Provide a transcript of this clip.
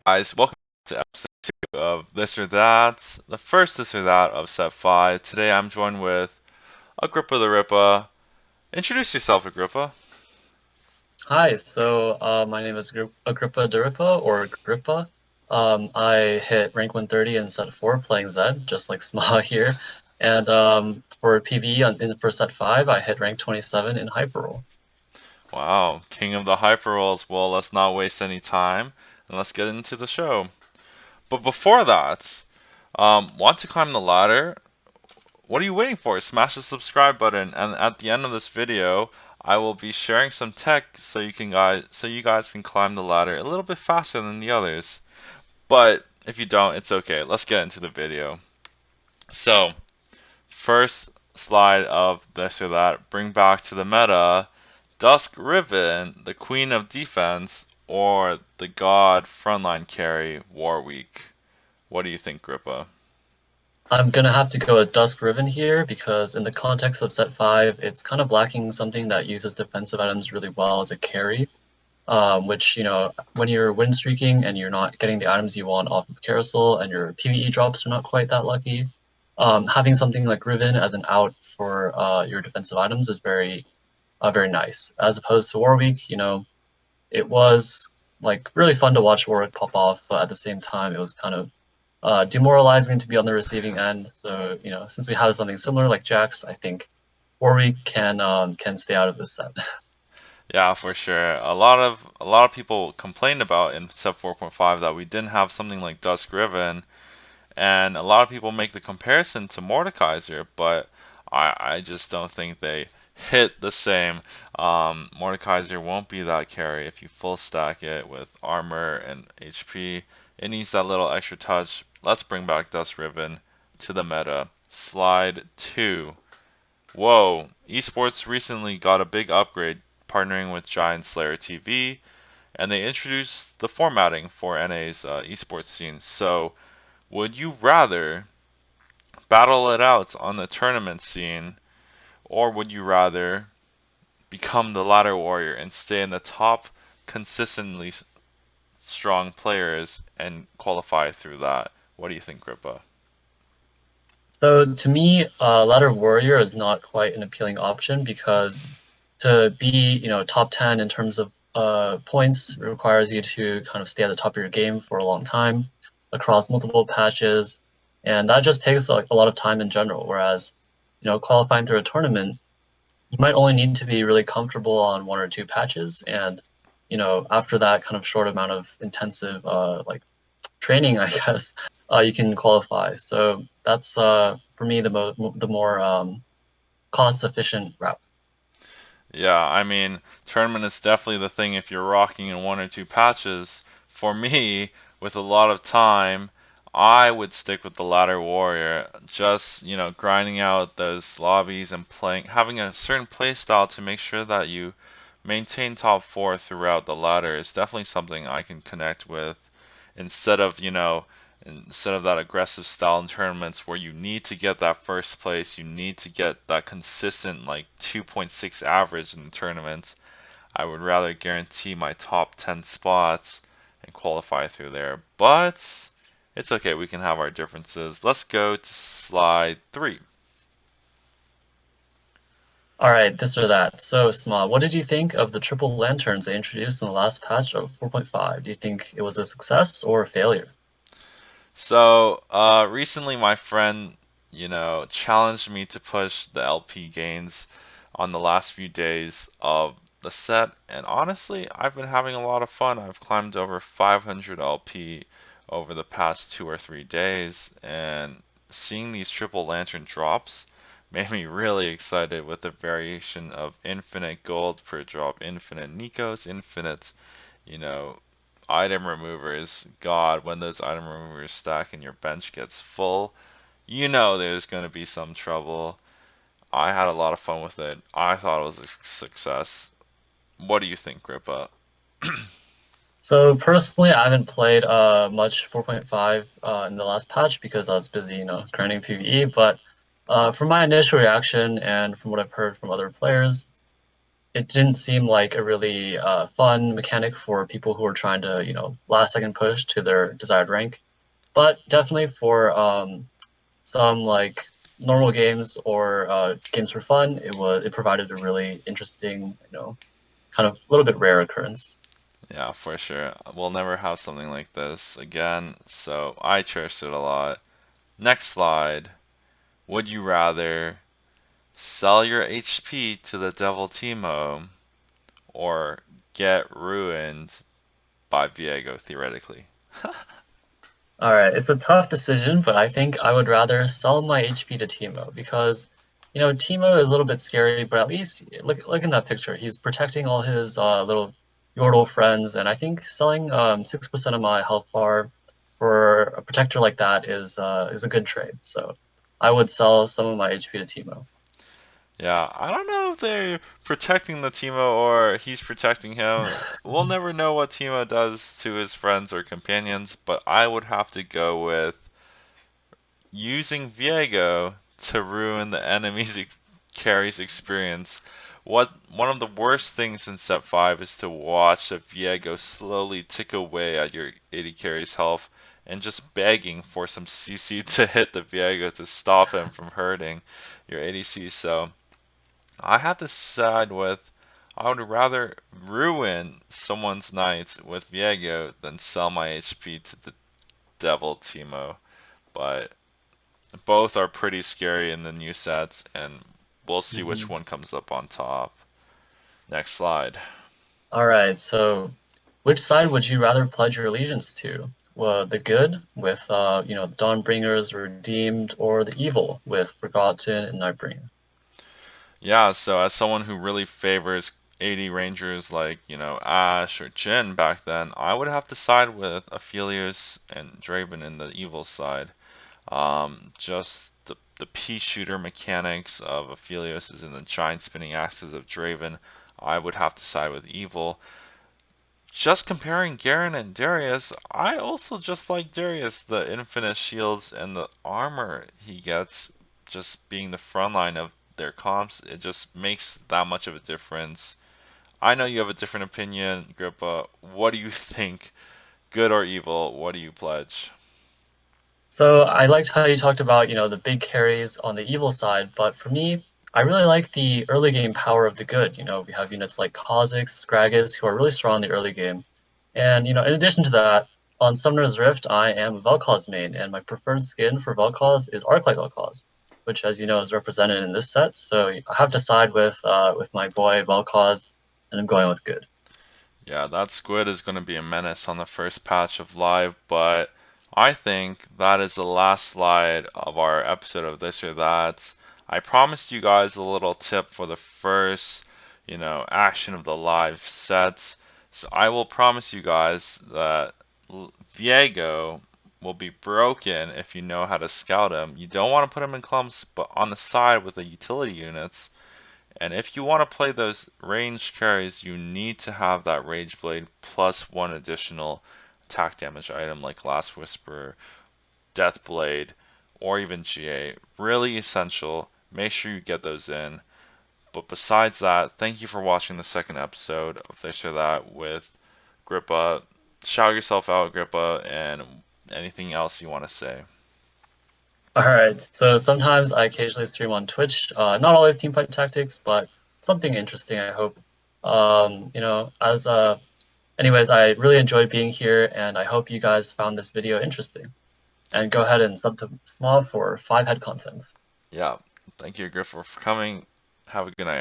Guys, welcome to episode 2 of This or That, the first This or That of Set 5. Today I'm joined with Agrippadarippa. Introduce yourself, Agrippa. Hi, my name is Agrippadarippa or Agrippa. I hit rank 130 in set 4 playing Zed, just like Tsmmaa here. And for PvE for set 5, I hit rank 27 in Hyperroll. Wow, king of the hyper rolls. Well, let's not waste any time and let's get into the show. But before that, want to climb the ladder? What are you waiting for? Smash the subscribe button, and at the end of this video, I will be sharing some tech so you guys can climb the ladder a little bit faster than the others. But if you don't, it's okay. Let's get into the video. So, first slide of this or that, bring back to the meta Dusk Riven, the queen of defense, or the god frontline carry Warwick. What do you think, Grippa? I'm gonna have to go with Dusk Riven here because in the context of set 5, it's kind of lacking something that uses defensive items really well as a carry. Which, when you're win streaking and you're not getting the items you want off of Carousel and your PvE drops are not quite that lucky, having something like Riven as an out for your defensive items is very nice. As opposed to Warwick, it was like really fun to watch Warwick pop off, but at the same time, it was kind of demoralizing to be on the receiving end. So, since we have something similar like Jax, I think Warwick can stay out of this set. Yeah, for sure. A lot of people complained about in set 4.5 that we didn't have something like Dusk Riven, and a lot of people make the comparison to Mordekaiser, but I just don't think they hit the same. Mordekaiser won't be that carry if you full stack it with armor and HP. It needs that little extra touch. Let's bring back Dusk Riven to the meta. Slide 2. Whoa, Esports recently got a big upgrade partnering with Giant Slayer TV, and they introduced the formatting for NA's esports scene. So, would you rather battle it out on the tournament scene, or would you rather become the ladder warrior and stay in the top consistently strong players and qualify through that? What do you think, Grippa? So to me, Ladder Warrior is not quite an appealing option because to be, top 10 in terms of points requires you to kind of stay at the top of your game for a long time across multiple patches, and that just takes like a lot of time in general. Whereas, qualifying through a tournament, you might only need to be really comfortable on one or two patches, and after that kind of short amount of intensive like training, I guess, you can qualify. So that's for me the more cost efficient route. Yeah, I mean, tournament is definitely the thing if you're rocking in one or two patches. For me, with a lot of time, I would stick with the ladder warrior. Just, grinding out those lobbies and playing, having a certain play style to make sure that you maintain top four throughout the ladder is definitely something I can connect with instead of, instead of that aggressive style in tournaments where you need to get that first place, you need to get that consistent like 2.6 average in the tournament. I would rather guarantee my top 10 spots and qualify through there. But it's okay, we can have our differences. Let's go to slide 3. All right, this or that. So, Small, what did you think of the triple lanterns they introduced in the last patch of 4.5? Do you think it was a success or a failure? So, recently my friend, challenged me to push the LP gains on the last few days of the set, and honestly, I've been having a lot of fun. I've climbed over 500 LP over the past 2 or 3 days, and seeing these triple lantern drops made me really excited with the variation of infinite gold per drop, infinite Nikos, infinite, you know, item removers. God, when those item removers stack and your bench gets full, there's going to be some trouble. I had a lot of fun with it. I thought it was a success. What do you think, Grippa? So personally, I haven't played much 4.5 in the last patch because I was busy, grinding PvE. But from my initial reaction and from what I've heard from other players, it didn't seem like a really fun mechanic for people who are trying to, last second push to their desired rank. But definitely for some like normal games or games for fun, it provided a really interesting, kind of a little bit rare occurrence. Yeah, for sure. We'll never have something like this again, so I cherished it a lot. Next slide. Would you rather sell your HP to the devil Teemo or get ruined by Viego, theoretically? All right, it's a tough decision, but I think I would rather sell my HP to Teemo because, Teemo is a little bit scary, but at least look in that picture. He's protecting all his little Yordle friends, and I think selling 6% of my health bar for a protector like that is a good trade. So I would sell some of my HP to Teemo. Yeah, I don't know if they're protecting the Teemo or he's protecting him. We'll never know what Teemo does to his friends or companions, but I would have to go with using Viego to ruin the enemy's carry's experience. One of the worst things in Set 5 is to watch a Viego slowly tick away at your AD carry's health and just begging for some CC to hit the Viego to stop him from hurting your ADC. So I have to side with I would rather ruin someone's night with Viego than sell my HP to the devil Teemo. But both are pretty scary in the new sets, and we'll see which Mhm. one comes up on top. Next slide. All right, so which side would you rather pledge your allegiance to? Well, the good with Dawnbringers Redeemed, or the evil with Forgotten and Nightbringer? Yeah, so as someone who really favors 80 Rangers like, Ash or Jhin back then, I would have to side with Aphelios and Draven in the evil side. Just the pea shooter mechanics of Aphelios and the giant spinning axes of Draven, I would have to side with evil. Just comparing Garen and Darius, I also just like Darius, the infinite shields and the armor he gets just being the front line of their comps, it just makes that much of a difference. I know you have a different opinion, Grippa. What do you think? Good or evil? What do you pledge? So I liked how you talked about, the big carries on the evil side, but for me, I really like the early game power of the good. We have units like Kha'Zix, Gragas, who are really strong in the early game. And, in addition to that, on Summoner's Rift, I am a Vel'Koz main, and my preferred skin for Vel'Koz is Arclight Vel'Koz, which, as you know, is represented in this set. So I have to side with my boy Vel'Koz, and I'm going with good. Yeah, that squid is going to be a menace on the first patch of live, but I think that is the last slide of our episode of This or That. I promised you guys a little tip for the first, action of the live sets. So I will promise you guys that Viego will be broken if you know how to scout him. You don't want to put him in clumps, but on the side with the utility units. And if you want to play those ranged carries, you need to have that Rage Blade plus one additional attack damage item like Last Whisper, Death Blade, or even GA. Really essential. Make sure you get those in. But besides that, thank you for watching the second episode of This or That with Grippa. Shout yourself out, Grippa, and anything else you want to say. All right, so sometimes I occasionally stream on Twitch. Not always teamfight tactics, but something interesting, I hope. As anyways, I really enjoyed being here, and I hope you guys found this video interesting. And go ahead and sub to Tsmmaa for 5 head content. Yeah, thank you, Grippa, for coming. Have a good night.